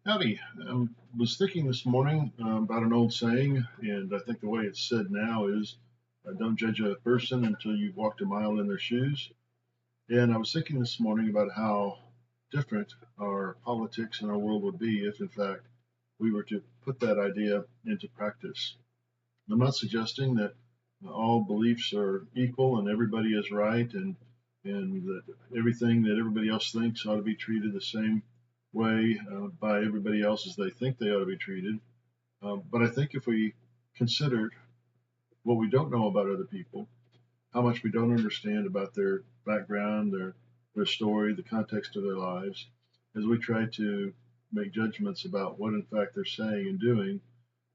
Howdy. Was thinking this morning about an old saying, and I think the way it's said now is don't judge a person until you've walked a mile in their shoes. And I was thinking this morning about how different our politics and our world would be if, in fact, we were to put that idea into practice. I'm not suggesting that all beliefs are equal and everybody is right and that everything that everybody else thinks ought to be treated the same way by everybody else as they think they ought to be treated. But I think if we considered what we don't know about other people, how much we don't understand about their background, their story, the context of their lives, as we try to make judgments about what in fact they're saying and doing,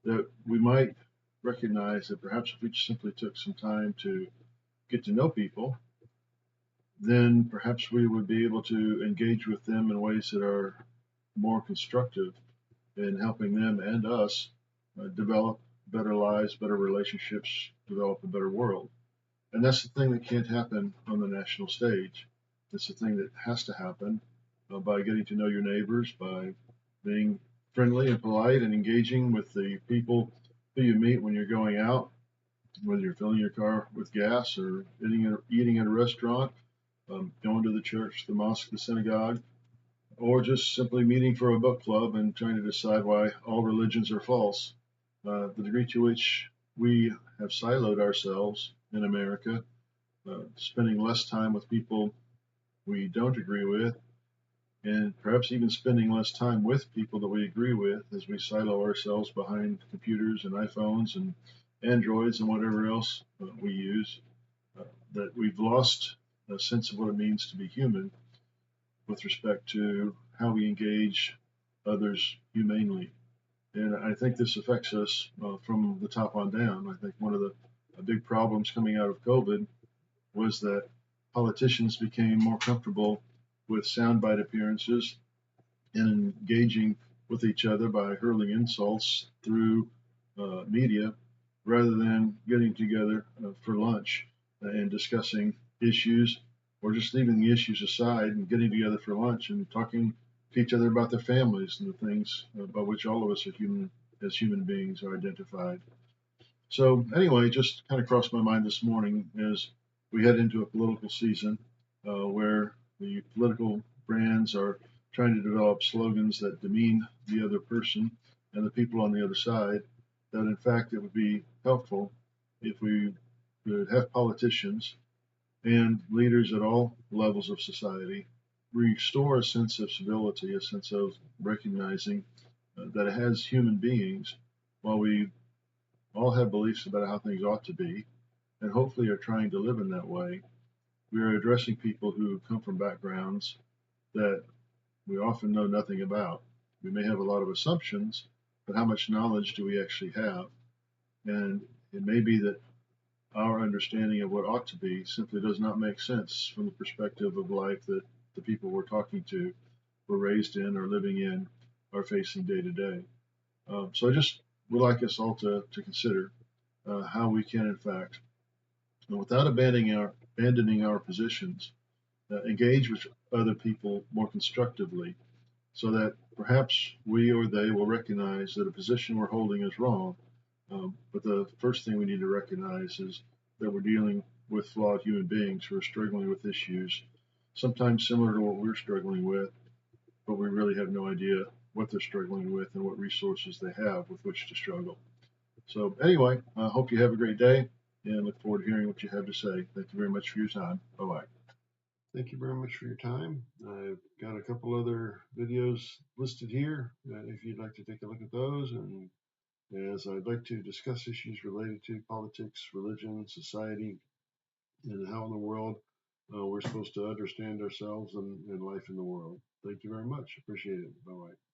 that we might recognize that perhaps if we just simply took some time to get to know people, then perhaps we would be able to engage with them in ways that are more constructive in helping them and us develop better lives, better relationships, develop a better world. And that's the thing that can't happen on the national stage. It's the thing that has to happen by getting to know your neighbors, by being friendly and polite and engaging with the people who you meet when you're going out, whether you're filling your car with gas or eating at a restaurant, going to the church, the mosque, the synagogue, or just simply meeting for a book club and trying to decide why all religions are false. The degree to which we have siloed ourselves in America, spending less time with people we don't agree with, and perhaps even spending less time with people that we agree with as we silo ourselves behind computers and iPhones and Androids and whatever else we use, that we've lost a sense of what it means to be human with respect to how we engage others humanely. And I think this affects us from the top on down. I think one of the big problems coming out of COVID was that politicians became more comfortable with soundbite appearances and engaging with each other by hurling insults through media rather than getting together for lunch and discussing issues or just leaving the issues aside and getting together for lunch and talking to each other about their families and the things by which all of us are human as human beings are identified. So anyway, just kind of crossed my mind this morning as we head into a political season where the political brands are trying to develop slogans that demean the other person and the people on the other side, that in fact it would be helpful if we could have politicians and leaders at all levels of society restore a sense of civility, a sense of recognizing that it has human beings while we all have beliefs about how things ought to be and hopefully are trying to live in that way. We are addressing people who come from backgrounds that we often know nothing about. We may have a lot of assumptions, but how much knowledge do we actually have? And it may be that our understanding of what ought to be simply does not make sense from the perspective of life that the people we're talking to were raised in or living in or facing day to day. So I just would like us all to consider how we can, in fact, without abandoning our positions, engage with other people more constructively so that perhaps we or they will recognize that a position we're holding is wrong. But the first thing we need to recognize is that we're dealing with flawed human beings who are struggling with issues, sometimes similar to what we're struggling with, but we really have no idea what they're struggling with and what resources they have with which to struggle. So, anyway, I hope you have a great day and look forward to hearing what you have to say. Thank you very much for your time. Bye bye. Thank you very much for your time. I've got a couple other videos listed here if you'd like to take a look at those. And as I'd like to discuss issues related to politics, religion, society, and how in the world we're supposed to understand ourselves and life in the world. Thank you very much. Appreciate it. Bye bye.